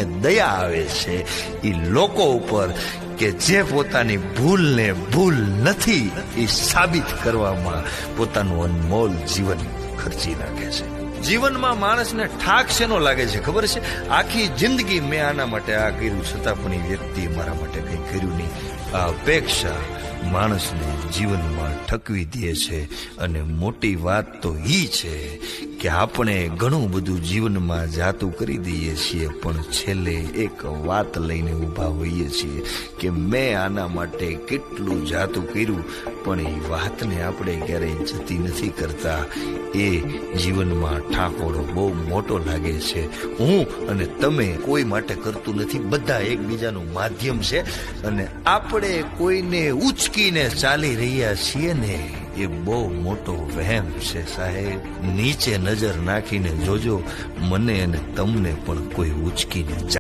દયા આવે છે એ લોકો ઉપર કે જે પોતાની ભૂલને ભૂલ નથી એ સાબિત કરવામાં પોતાનું અનમોલ જીવન ખર્ચી નાખે છે. જીવનમાં માણસને ઠાક શેનો લાગે છે ખબર છે? આખી જિંદગી મેં આના માટે આ કર્યું છતાં પણ એ વ્યક્તિ મારા માટે કંઈ કર્યું નહીં. આ અપેક્ષા માણસને જીવનમાં ઠકવી દે છે. અને મોટી વાત તો એ છે કે આપણે ઘણું બધું જીવનમાં જાતું કરી દઈએ છીએ, પણ છેલ્લે એક વાત લઈને ઊભા હોઈએ છીએ કે મેં આના માટે કેટલું જાતું કર્યું, પણ એ વાતને આપણે ક્યારેય જતી નથી કરતા. એ જીવનમાં ઠાકોરો બહુ મોટો લાગે છે. હું અને તમે કોઈ માટે કરતું નથી, બધા એકબીજાનું માધ્યમ છે. અને આપણે કોઈને ઉચકીને ચાલી રહ્યા છીએ ને એ બહુ મોટો વહેમ છે સાહેબ. નીચે નજર નાખીને જોજો, મને અને તમને પણ કોઈ ઉચકીને